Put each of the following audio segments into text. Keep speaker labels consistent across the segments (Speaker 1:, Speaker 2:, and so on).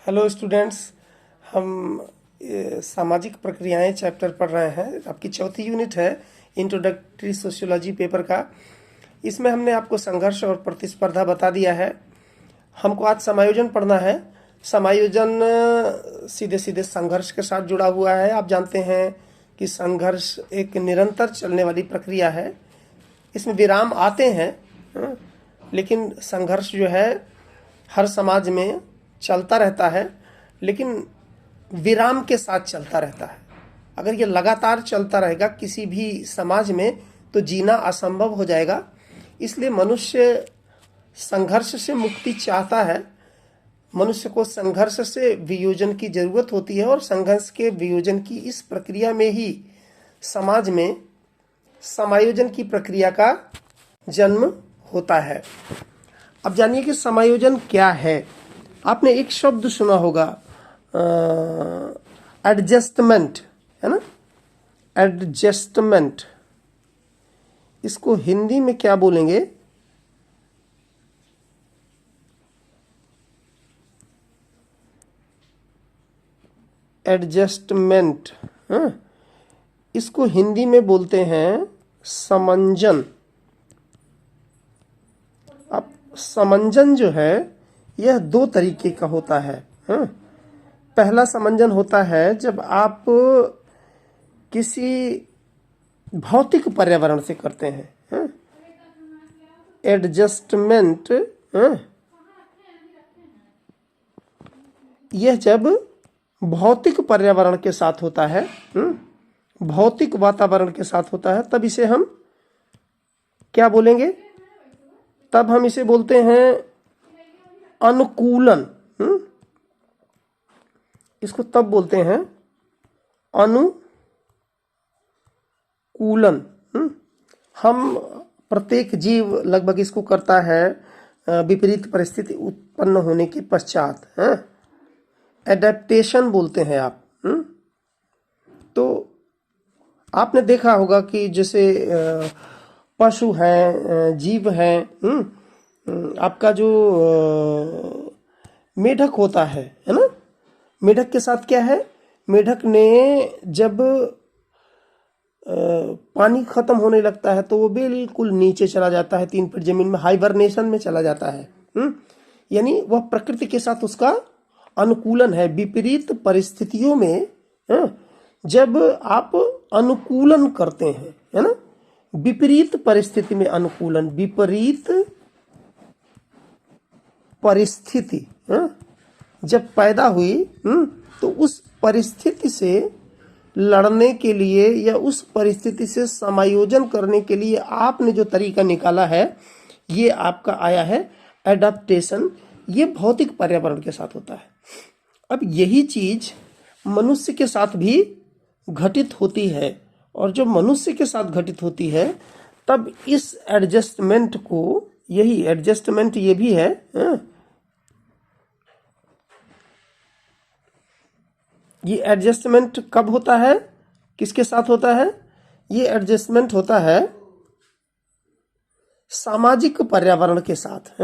Speaker 1: Hello students. हम सामाजिक प्रक्रियाएं चैप्टर पढ़ रहे हैं। आपकी चौथी यूनिट है इंट्रोडक्टरी सोशियोलॉजी पेपर का। इसमें हमने आपको संघर्ष और प्रतिस्पर्धा बता दिया है। हमको आज समायोजन पढ़ना है। समायोजन सीधे सीधे संघर्ष के साथ जुड़ा हुआ है। आप जानते हैं कि संघर्ष एक निरंतर चलने वाली प्रक्रिया है। इसमें विराम आते हैं, लेकिन संघर्ष जो है हर समाज में चलता रहता है, लेकिन विराम के साथ चलता रहता है। अगर ये लगातार चलता रहेगा किसी भी समाज में तो जीना असंभव हो जाएगा। इसलिए मनुष्य संघर्ष से मुक्ति चाहता है। मनुष्य को संघर्ष से वियोजन की जरूरत होती है और संघर्ष के वियोजन की इस प्रक्रिया में ही समाज में समायोजन की प्रक्रिया का जन्म होता है। अब जानिए कि समायोजन क्या है। आपने एक शब्द सुना होगा, एडजस्टमेंट, है ना। एडजस्टमेंट, इसको हिंदी में क्या बोलेंगे? एडजस्टमेंट, इसको हिंदी में बोलते हैं समंजन। अब समंजन जो है यह दो तरीके का होता है। पहला समंजन होता है जब आप किसी भौतिक पर्यावरण से करते हैं। एडजस्टमेंट यह जब भौतिक पर्यावरण के साथ होता है, भौतिक वातावरण के साथ होता है, तब इसे हम क्या बोलेंगे? तब हम इसे बोलते हैं अनुकूलन। इसको तब बोलते हैं अनुकूलन। हम प्रत्येक जीव लगभग इसको करता है विपरीत परिस्थिति उत्पन्न होने के पश्चात। एडेप्टेशन बोलते हैं आप। तो आपने देखा होगा कि जैसे पशु हैं, जीव हैं, आपका जो मेढक होता है ना। मेढक के साथ क्या है? मेढक ने जब पानी खत्म होने लगता है तो वो बिल्कुल नीचे चला जाता है, 3 फीट जमीन में हाइबरनेशन में चला जाता है। यानी वह प्रकृति के साथ उसका अनुकूलन है। विपरीत परिस्थितियों में जब आप अनुकूलन करते हैं, है ना। विपरीत परिस्थिति में अनुकूलन, विपरीत परिस्थिति जब पैदा हुई तो उस परिस्थिति से लड़ने के लिए या उस परिस्थिति से समायोजन करने के लिए आपने जो तरीका निकाला है, ये आपका आया है एडाप्टेशन। ये भौतिक पर्यावरण के साथ होता है। अब यही चीज मनुष्य के साथ भी घटित होती है, और जब मनुष्य के साथ घटित होती है तब इस एडजस्टमेंट को, यही एडजस्टमेंट ये भी है। ये एडजस्टमेंट कब होता है? किसके साथ होता है? ये एडजस्टमेंट होता है सामाजिक पर्यावरण के साथ।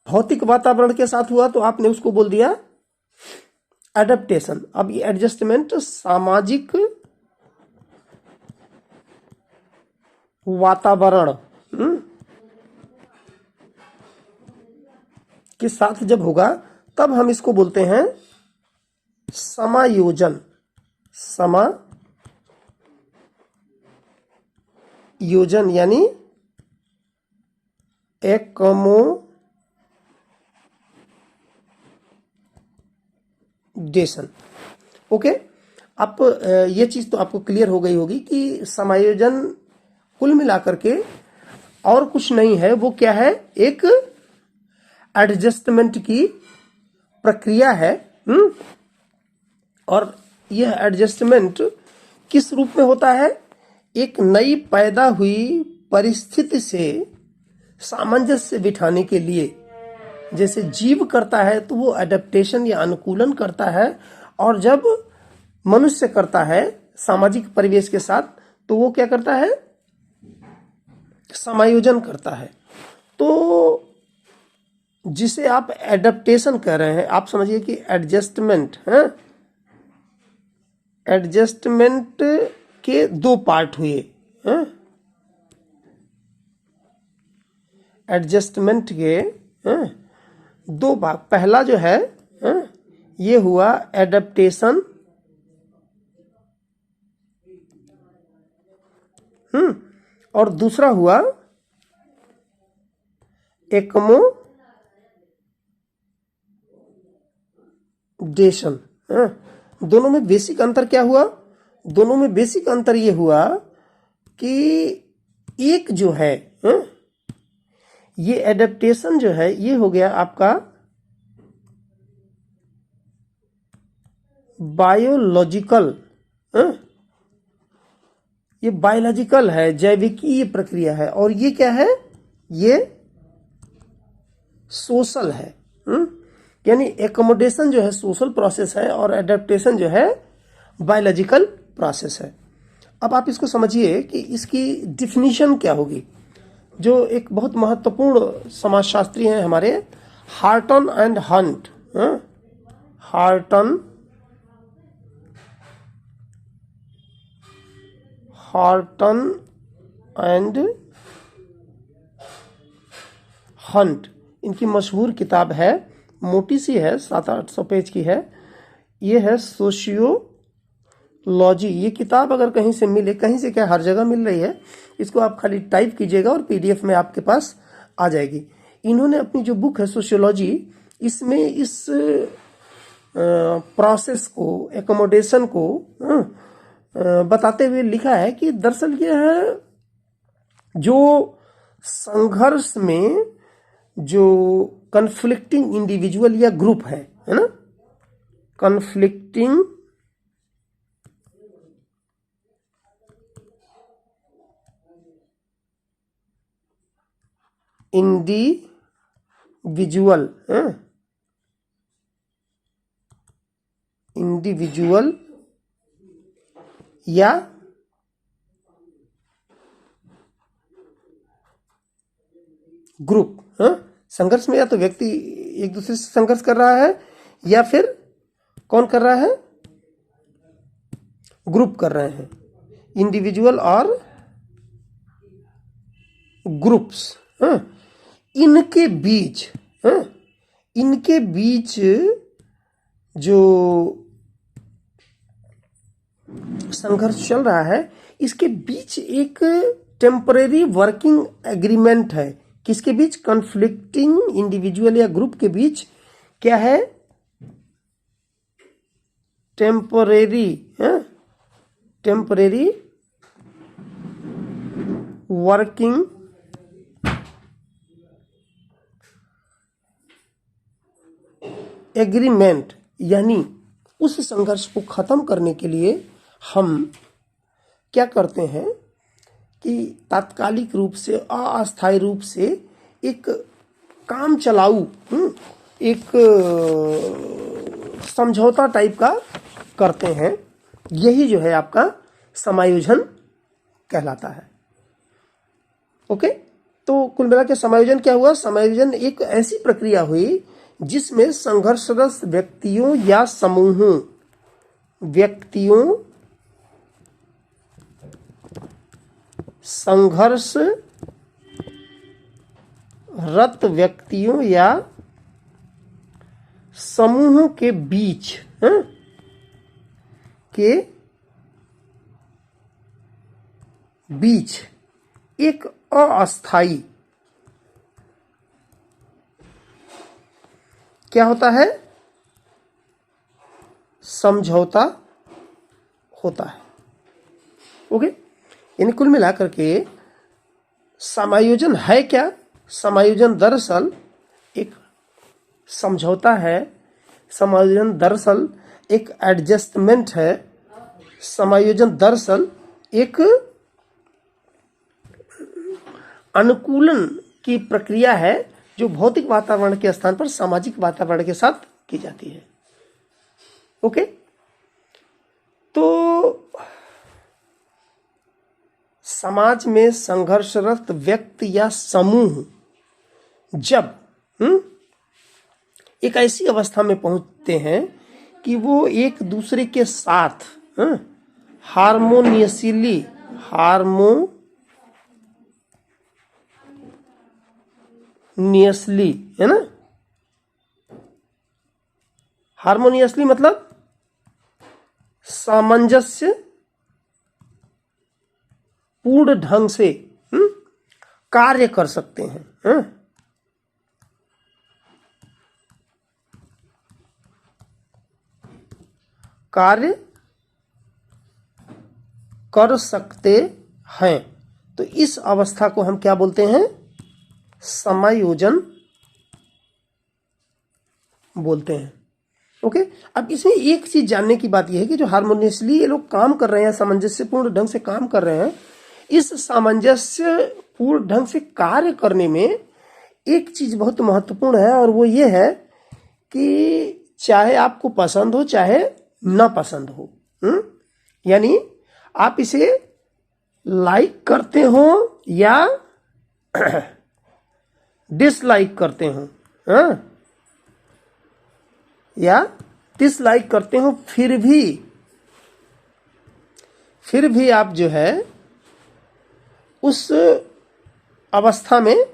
Speaker 1: भौतिक वातावरण के साथ हुआ तो आपने उसको बोल दिया एडेप्टेशन। अब ये एडजस्टमेंट सामाजिक वातावरण के साथ जब होगा तब हम इसको बोलते हैं समायोजन। समायोजन यानी एकोमोडेशन। ओके, आप ये चीज तो आपको क्लियर हो गई होगी कि समायोजन कुल मिलाकर के और कुछ नहीं है। वो क्या है? एक एडजस्टमेंट की प्रक्रिया है। और यह एडजस्टमेंट किस रूप में होता है? एक नई पैदा हुई परिस्थिति से सामंजस्य बिठाने के लिए। जैसे जीव करता है तो वो एडेप्टेशन या अनुकूलन करता है, और जब मनुष्य करता है सामाजिक परिवेश के साथ तो वो क्या करता है? समायोजन करता है। तो जिसे आप एडेप्टेशन कह रहे हैं, आप समझिए कि एडजस्टमेंट है। एडजस्टमेंट के दो पार्ट हुए हैं। एडजस्टमेंट के दो भाग। पहला जो है ये हुआ एडेप्टेशन, और दूसरा हुआ एक्मोडेशन। दोनों में बेसिक अंतर क्या हुआ? दोनों में बेसिक अंतर ये हुआ कि एक जो है ये एडेप्टेशन जो है ये हो गया आपका बायोलॉजिकल, ये बायोलॉजिकल है, जैविकीय प्रक्रिया है। और ये क्या है? ये सोशल है। यानी एकोमोडेशन जो है सोशल प्रोसेस है और एडेप्टेशन जो है बायोलॉजिकल प्रोसेस है। अब आप इसको समझिए कि इसकी डिफिनीशन क्या होगी। जो एक बहुत महत्वपूर्ण समाजशास्त्री हैं हमारे, Horton and Hunt. Horton and Hunt, इनकी मशहूर किताब है, मोटी सी है, 700-800 पेज की है। ये है सोशियोलॉजी। ये किताब अगर कहीं से मिले, कहीं से क्या, हर जगह मिल रही है। इसको आप खाली टाइप कीजिएगा और पीडीएफ में आपके पास आ जाएगी। इन्होंने अपनी जो बुक है सोशियोलॉजी, इसमें इस प्रोसेस को, एकोमोडेशन को बताते हुए लिखा है कि दरअसल ये है जो संघर्ष में जो कन्फ्लिक्टिंग इंडिविजुअल या ग्रुप है ना, कन्फ्लिक्टिंग इंडिविजुअल या ग्रुप। संघर्ष में या तो व्यक्ति एक दूसरे से संघर्ष कर रहा है या फिर कौन कर रहा है, ग्रुप कर रहे हैं। इंडिविजुअल और ग्रुप्स, इनके बीच जो संघर्ष चल रहा है, इसके बीच एक टेम्परेरी वर्किंग एग्रीमेंट है। किसके बीच? कन्फ्लिक्टिंग इंडिविजुअल या ग्रुप के बीच क्या है? Temporary working agreement. यानी उस संघर्ष को खत्म करने के लिए हम क्या करते हैं कि तात्कालिक रूप से, अस्थायी रूप से एक काम चलाऊ, एक समझौता टाइप का करते हैं। यही जो है आपका समायोजन कहलाता है। ओके, तो कुल मिला के समायोजन क्या हुआ? समायोजन एक ऐसी प्रक्रिया हुई जिसमें संघर्षरत व्यक्तियों या समूहों, संघर्षरत व्यक्तियों या समूहों के बीच एक अस्थायी क्या होता है? समझौता होता है। ओके, यानी कुल मिलाकर के समायोजन है क्या? समायोजन दरअसल एक समझौता है। समायोजन दरअसल एक एडजस्टमेंट है। समायोजन दरअसल एक अनुकूलन की प्रक्रिया है जो भौतिक वातावरण के स्थान पर सामाजिक वातावरण के साथ की जाती है। ओके, तो समाज में संघर्षरत व्यक्ति या समूह जब एक ऐसी अवस्था में पहुंचते हैं कि वो एक दूसरे के साथ हार्मोनियसली है ना। हार्मोनियसली मतलब सामंजस्य पूर्ण ढंग से कार्य कर सकते हैं। कार्य कर सकते हैं। तो इस अवस्था को हम क्या बोलते हैं? समायोजन बोलते हैं। ओके, अब इसमें एक चीज जानने की बात यह है कि जो हार्मोनियसली ये लोग काम कर रहे हैं, सामंजस्यपूर्ण ढंग से काम कर रहे हैं, इस सामंजस्यपूर्ण ढंग से कार्य करने में एक चीज बहुत महत्वपूर्ण है, और वो ये है कि चाहे आपको पसंद हो चाहे ना पसंद हो, यानी आप इसे लाइक करते हो या डिसलाइक करते हो, या डिसलाइक करते हो, फिर भी आप जो है उस अवस्था में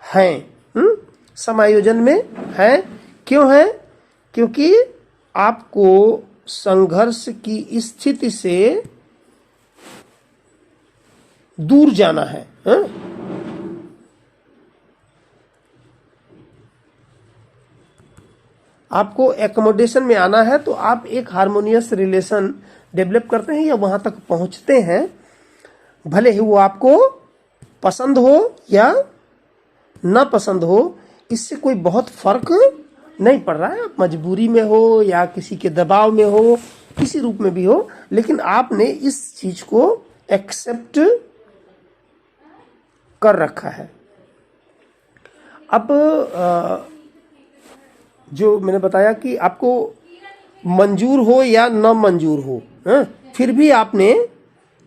Speaker 1: हैं, समायोजन में हैं। क्यों है? क्योंकि आपको संघर्ष की स्थिति से दूर जाना है, आपको एकोमोडेशन में आना है, तो आप एक हार्मोनियस रिलेशन डेवलप करते हैं या वहां तक पहुंचते हैं, भले ही वो आपको पसंद हो या ना पसंद हो। इससे कोई बहुत फर्क नहीं पड़ रहा है, आप मजबूरी में हो या किसी के दबाव में हो, किसी रूप में भी हो, लेकिन आपने इस चीज को एक्सेप्ट कर रखा है। अब जो मैंने बताया कि आपको मंजूर हो या न मंजूर हो, फिर भी आपने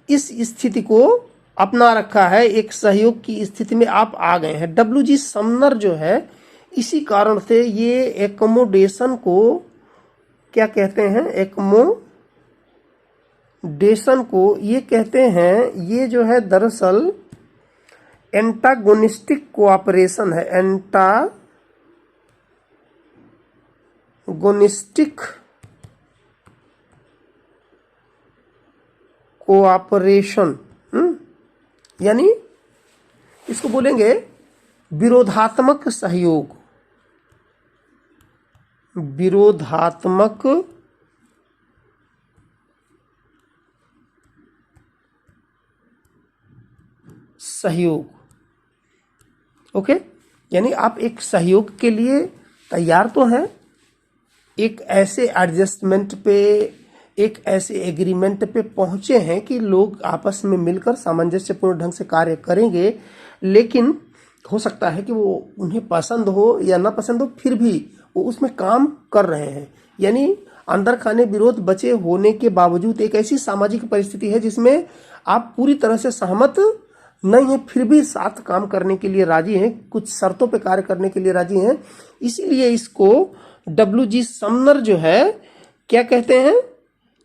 Speaker 1: इस स्थिति को अपना रखा है, एक सहयोग की स्थिति में आप आ गए हैं। डब्ल्यू.जी. समनर जो है, इसी कारण से ये एकोमोडेशन को क्या कहते हैं? एकोमोडेशन को ये कहते हैं, ये जो है दरअसल एंटागोनिस्टिक कोऑपरेशन है। एंटागोनिस्टिक कोऑपरेशन, यानी इसको बोलेंगे विरोधात्मक सहयोग। विरोधात्मक सहयोग, ओके, यानी आप एक सहयोग के लिए तैयार तो हैं, एक ऐसे एडजस्टमेंट पे, एक ऐसे एग्रीमेंट पे पहुंचे हैं कि लोग आपस में मिलकर सामंजस्यपूर्ण ढंग से कार्य करेंगे, लेकिन हो सकता है कि वो उन्हें पसंद हो या ना पसंद हो, फिर भी वो उसमें काम कर रहे हैं। यानी अंदर खाने विरोध बचे होने के बावजूद एक ऐसी सामाजिक परिस्थिति है जिसमें आप पूरी तरह से सहमत नहीं है, फिर भी साथ काम करने के लिए राजी हैं, कुछ शर्तों पे कार्य करने के लिए राजी हैं। इसीलिए इसको डब्ल्यू.जी. समनर जो है क्या कहते हैं?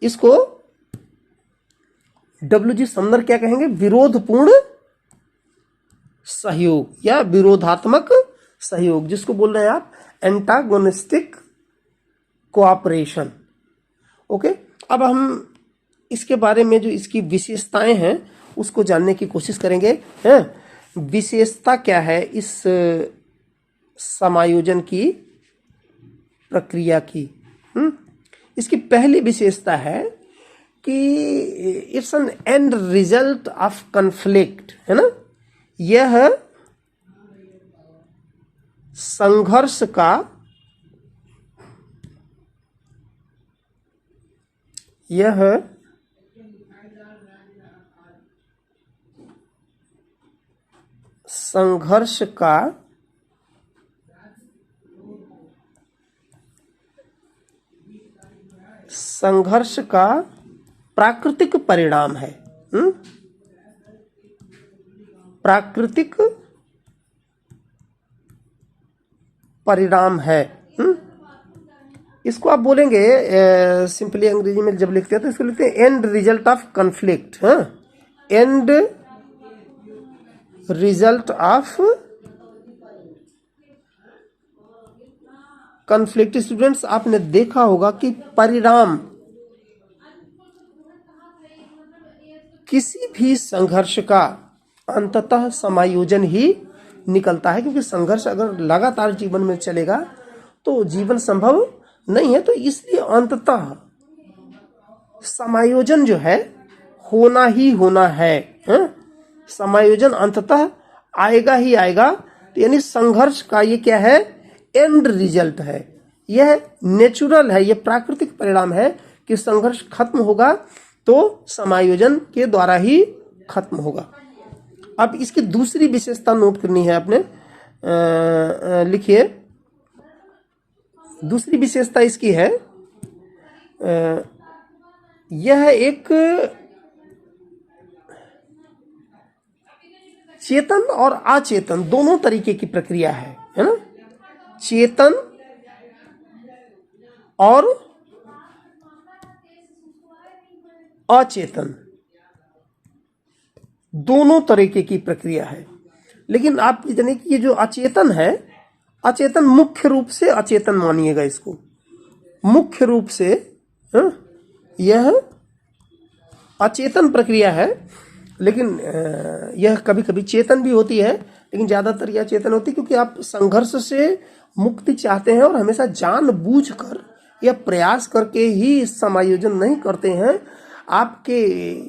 Speaker 1: इसको डब्ल्यू.जी. समनर क्या कहेंगे? विरोधपूर्ण सहयोग या विरोधात्मक सहयोग, जिसको बोल रहे हैं आप एंटागोनिस्टिक कोऑपरेशन। ओके, अब हम इसके बारे में जो इसकी विशेषताएं हैं उसको जानने की कोशिश करेंगे। विशेषता क्या है इस समायोजन की प्रक्रिया की? इसकी पहली विशेषता है कि it's an and result of conflict, है ना। यह संघर्ष का संघर्ष का प्राकृतिक परिणाम है। प्राकृतिक परिणाम है। इसको आप बोलेंगे सिंपली अंग्रेजी में जब लिखते हैं तो इसको लिखते हैं एंड रिजल्ट ऑफ कॉन्फ्लिक्ट। हाँ, and result of conflict. Students, आपने देखा होगा कि परिणाम किसी भी संघर्ष का अंततः समायोजन ही निकलता है, क्योंकि संघर्ष अगर लगातार जीवन में चलेगा तो जीवन संभव नहीं है। तो इसलिए अंततः समायोजन जो है होना ही होना है। समायोजन अंततः आएगा ही आएगा। तो यानी संघर्ष का ये क्या है, एंड रिजल्ट है, यह नेचुरल है, यह प्राकृतिक परिणाम है कि संघर्ष खत्म होगा तो समायोजन के द्वारा ही खत्म होगा। अब इसकी दूसरी विशेषता नोट करनी है आपने, लिखिए। दूसरी विशेषता इसकी है, यह एक चेतन और अचेतन दोनों तरीके की प्रक्रिया है ना। चेतन और अचेतन दोनों तरीके की प्रक्रिया है। लेकिन आप जानिए कि ये जो अचेतन है, अचेतन मुख्य रूप से अचेतन मानिएगा इसको, मुख्य रूप से यह अचेतन प्रक्रिया है। लेकिन यह कभी कभी चेतन भी होती है, लेकिन ज्यादातर यह चेतन होती है, क्योंकि आप संघर्ष से मुक्ति चाहते हैं और हमेशा जानबूझकर या प्रयास करके ही समायोजन नहीं करते हैं। आपके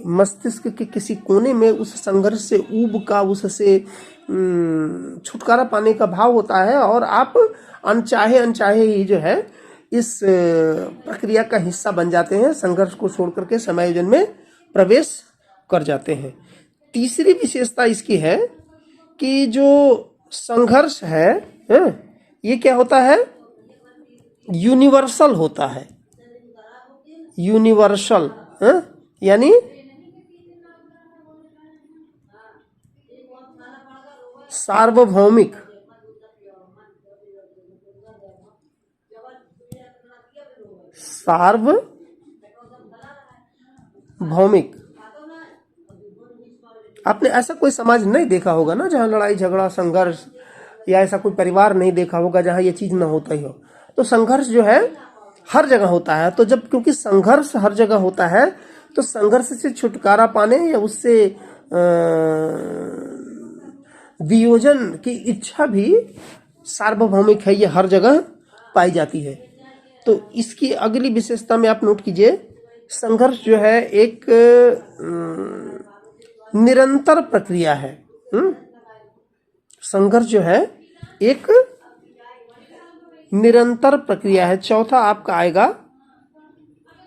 Speaker 1: मस्तिष्क के किसी कोने में उस संघर्ष से ऊब का, उससे छुटकारा पाने का भाव होता है और आप अनचाहे अनचाहे ही जो है इस प्रक्रिया का हिस्सा बन जाते हैं, संघर्ष को छोड़ करके समायोजन में प्रवेश कर जाते हैं। तीसरी विशेषता इसकी है कि जो संघर्ष है ये क्या होता है, यूनिवर्सल होता है। यूनिवर्सल यानी सार्वभौमिक। सार्वभौमिक। आपने ऐसा कोई समाज नहीं देखा होगा ना जहां लड़ाई झगड़ा संघर्ष, या ऐसा कोई परिवार नहीं देखा होगा जहां ये चीज ना होता ही हो। तो संघर्ष जो है हर जगह होता है। तो जब क्योंकि संघर्ष हर जगह होता है तो संघर्ष से छुटकारा पाने या उससे वियोजन की इच्छा भी सार्वभौमिक है, ये हर जगह पाई जाती है। तो इसकी अगली विशेषता में आप नोट कीजिए, संघर्ष जो है एक निरंतर प्रक्रिया है। संघर्ष जो है एक निरंतर प्रक्रिया है। चौथा आपका आएगा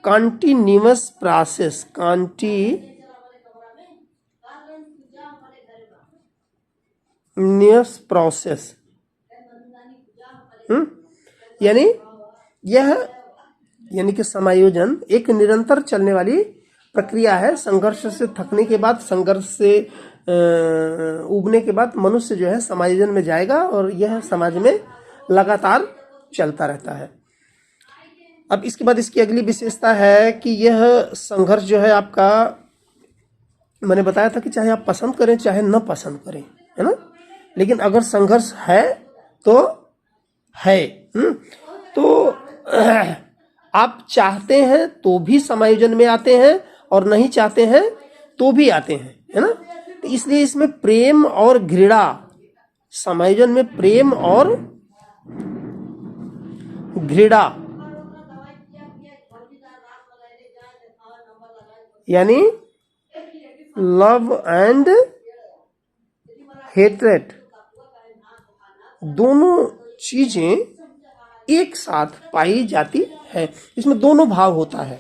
Speaker 1: कॉन्टिन्यूअस प्रोसेस। कॉन्टिन्यूअस प्रोसेस यानी कि समायोजन एक निरंतर चलने वाली प्रक्रिया है। संघर्ष से थकने के बाद, संघर्ष से उबने के बाद मनुष्य जो है समायोजन में जाएगा और यह समाज में लगातार चलता रहता है। अब इसके बाद इसकी अगली विशेषता है कि यह संघर्ष जो है आपका, मैंने बताया था कि चाहे आप पसंद करें चाहे न पसंद करें, है ना, लेकिन अगर संघर्ष है तो है। तो आप चाहते हैं तो भी समायोजन में आते हैं और नहीं चाहते हैं तो भी आते हैं, है ना। तो इसलिए इसमें प्रेम और घृणा, समायोजन में प्रेम और घृणा यानी लव एंड हेट्रेड, दोनों चीजें एक साथ पाई जाती है। इसमें दोनों भाव होता है।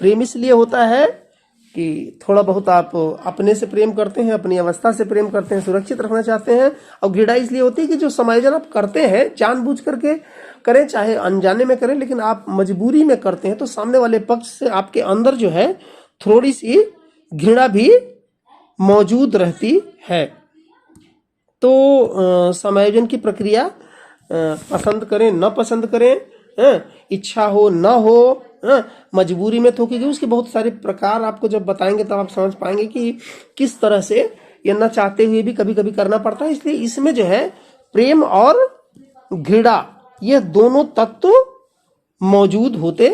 Speaker 1: प्रेम इसलिए होता है कि थोड़ा बहुत आप अपने से प्रेम करते हैं, अपनी अवस्था से प्रेम करते हैं, सुरक्षित रखना चाहते हैं। और घृणा इसलिए होती है कि जो समायोजन आप करते हैं जानबूझ करके करें चाहे अनजाने में करें, लेकिन आप मजबूरी में करते हैं तो सामने वाले पक्ष से आपके अंदर जो है थोड़ी सी घृणा भी मौजूद रहती है। तो समायोजन की प्रक्रिया पसंद करें न पसंद करें, इच्छा हो न हो, मजबूरी में तो, क्योंकि उसके बहुत सारे प्रकार आपको जब बताएंगे तब आप समझ पाएंगे कि किस तरह से ये न चाहते हुए भी कभी कभी करना पड़ता है। इसलिए इसमें जो है प्रेम और घृणा, ये दोनों तत्व मौजूद होते